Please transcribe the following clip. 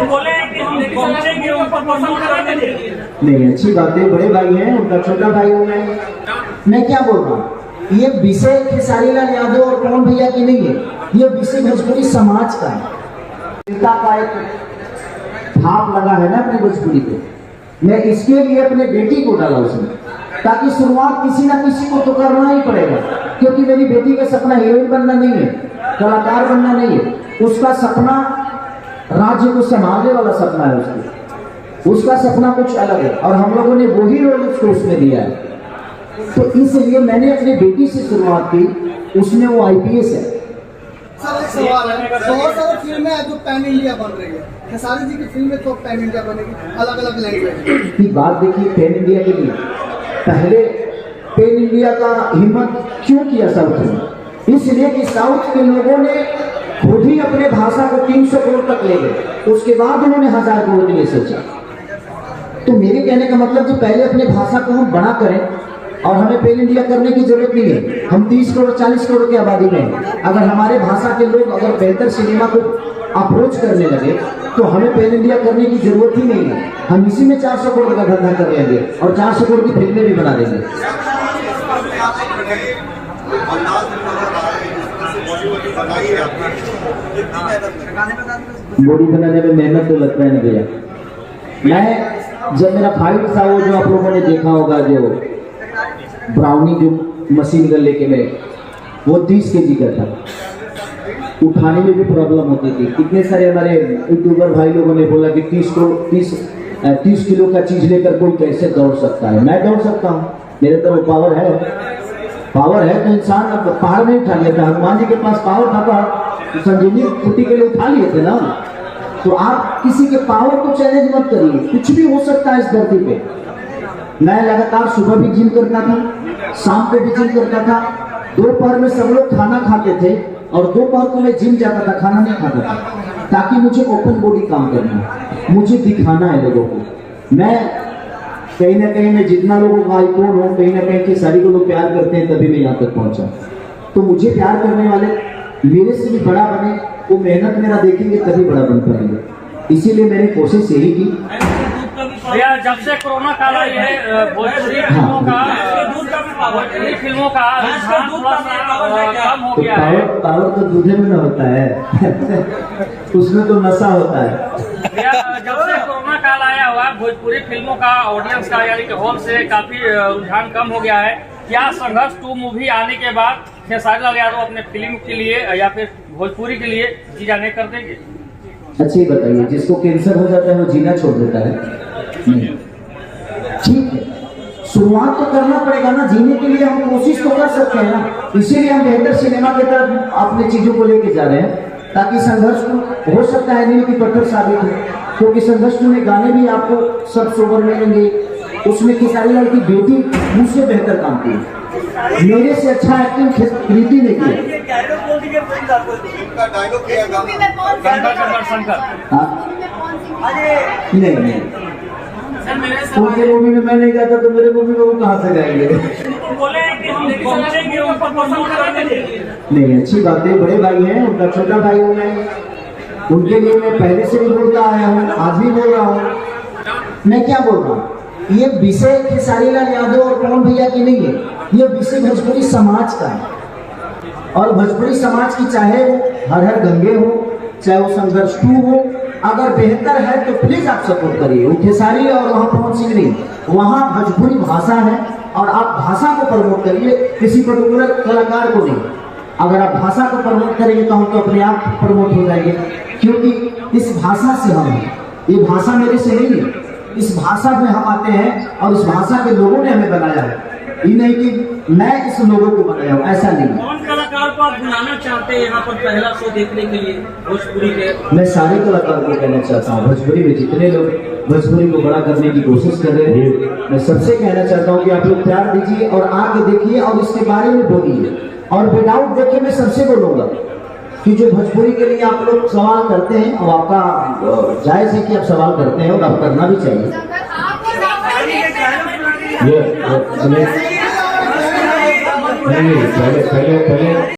बोले कि हम पहुंचेंगे उनको पसंद करने के लिए। नहीं, अच्छी बात है, बड़े भाई हैं, उनका छोटा भाई हूँ मैं क्या बोल रहा हूँ, ये विषय खेसारी लाल यादव और पवन भैया की नहीं है, ये विषय भोजपुरी समाज का है। का एक भाप लगा है ना अपनी भोजपुरी पे, मैं इसके लिए अपने बेटी को डाला उसमें, ताकि शुरुआत किसी ना किसी को तो करना ही पड़ेगा, क्योंकि मेरी बेटी का सपना हीरोइन बनना नहीं है, कलाकार बनना नहीं है, उसका सपना राज्य को संभालने वाला सपना है, उसका सपना कुछ अलग है, और हम लोगों ने वही रोल उसको उसमें दिया है। तो इसलिए मैंने अपनी बेटी से शुरुआत की, उसमें वो IPS है। सर एक सवाल है, बहुत सारी फिल्में हैं जो पैन इंडिया बन रही है, खेसारी जी की फिल्में तो पैन इंडिया बनेगी, अलग अलग लैंग्वेज की बात देखिए। पैन इंडिया के लिए पहले पैन इंडिया का हिम्मत क्यों किया साउथ ने? इसलिए कि साउथ के लोगों ने खुद ही अपने भाषा को 300 करोड़ तक ले गए, उसके बाद उन्होंने 1000 करोड़ के लिए सोचा। तो मेरे कहने का मतलब कि पहले अपने भाषा को हम बड़ा करें, और हमें पैन इंडिया करने की जरूरत नहीं है। हम 30 करोड़ 40 करोड़ की आबादी में, अगर हमारे भाषा के लोग अगर बेहतर सिनेमा को अप्रोच करने लगे तो हमें पैन इंडिया करने की जरूरत ही नहीं है। हम इसी में 400 करोड़ का धंधा कर लेंगे और 400 करोड़ की फिल्में भी बना देंगे। बॉडी बनाने में मेहनत तो लगता है ना भैया। मैं जब मेरा फाइट था, वो जो आप लोगों ने देखा होगा, जो ब्राउनी जो मशीन गन लेके गए, वो 30 kg का था, उठाने में भी प्रॉब्लम होती थी। कितने सारे हमारे यूट्यूबर भाई लोगों ने बोला कि 30 किलो का चीज लेकर कोई कैसे दौड़ सकता है? मैं दौड़ सकता हूँ, मेरे तरफ पावर है तो इंसान अब पहाड़ नहीं उठा लेता। हनुमान जी के पास पावर था, तो संजीवनी कुटी के लिए उठा लिए थे ना। तो आप किसी के पावर को चैलेंज मत करिए, कुछ भी हो सकता है इस धरती पे। मैं लगातार सुबह भी जिम करता था, शाम को भी जिम करता था, दोपहर में सब लोग खाना खाते थे और दोपहर को मैं जिम जाता था, खाना नहीं खाता था, ताकि मुझे ओपन बॉडी काम करना है, मुझे दिखाना है लोगों को। मैं कहीं ना कहीं मैं जितना लोगों का आइकॉन हूँ, कहीं ना कहीं खेसारी को लोग प्यार करते हैं, तभी मैं यहाँ तक पहुंचा। तो मुझे प्यार करने वाले मेरे से भी बड़ा बने, वो मेहनत मेरा देखेंगे तभी बड़ा बन पाएंगे। इसीलिए मैंने कोशिश यही की। भैया जब से कोरोना काल आई है, भोजपुरी फिल्मों का रुझान थोड़ा सा कम हो गया है। पावर तो दूधे में न होता है उसमें तो नशा होता है। भैया जब से कोरोना काल आया हुआ है, भोजपुरी फिल्मों का ऑडियंस का यानी कि हॉल से काफी रुझान कम हो गया है। क्या संघर्ष 2 मूवी आने के बाद खेसारी लाल यादव अपने फिल्म के लिए या फिर भोजपुरी के लिए जी जाने कर देंगे? अच्छी बताइए, जिसको कैंसर हो जाता है वो जीना छोड़ देता है? नहीं, ठीक है, शुरुआत तो करना पड़ेगा ना, जीने के लिए हम कोशिश तो कर सकते हैं ना। इसीलिए हम बेहतर सिनेमा की तरफ अपने चीजों को लेके जा रहे हैं, ताकि संघर्ष को हो सकता है नील की पत्थर साबित हो, क्योंकि संघर्ष में गाने भी आपको सब सोबर मिलेंगे। उसमें खेसारी लाल की बेटी मुझसे बेहतर काम की, मेरे से अच्छा एक्टिंग कृति ने किया। नहीं, उनके मूवी में मैं नहीं जाता तो मेरे मूवी में वो कहाँ से जाएंगे? बोले कि हम पहुंचेंगे उनको पसंद करने के लिए। नहीं, अच्छी बात है, बड़े भाई हैं, उनका छोटा भाई हूँ मैं, उनके लिए मैं पहले से भी बोलता आया हूँ, आज भी बोल रहा हूँ। मैं क्या बोल रहा हूँ, ये विषय खेसारी लाल यादव और पवन भैया की नहीं है, ये विषय भोजपुरी समाज का है। और भोजपुरी समाज की, चाहे वो हर हर गंगे हो, चाहे वो संघर्ष 2 हो, अगर बेहतर है तो प्लीज आप सपोर्ट करिए। वो खेसारी और वहाँ पवन सिंह नहीं, वहाँ भोजपुरी भाषा है और आप भाषा को प्रमोट करिए, किसी पर्टिकुलर कलाकार को नहीं। अगर आप भाषा को प्रमोट करेंगे तो हम तो अपने आप प्रमोट हो जाएंगे, क्योंकि इस भाषा से हम हैं, ये भाषा मेरे से नहीं है, इस भाषा में हम आते हैं और इस भाषा के लोगों ने हमें बनाया है। ये नहीं कि मैं इस लोगों को बनाया हूँ, ऐसा नहीं। कौन कलाकार को आप बुलाना चाहते हैं यहाँ पर पहला शो देखने के लिए भोजपुरी के? मैं सारे कलाकार को कहना चाहता हूँ, भोजपुरी में जितने लोग भोजपुरी को बड़ा करने की कोशिश कर रहे हैं, मैं सबसे कहना चाहता हूँ कि आप लोग प्यार दीजिए और आके देखिए और इसके बारे में बोलिए। और विदाउट देखे मैं सबसे बोलूँगा कि जो भोजपुरी के लिए आप लोग सवाल करते हैं, और आपका जायज है कि आप सवाल करते हैं और आप करना भी चाहिए। ये पहले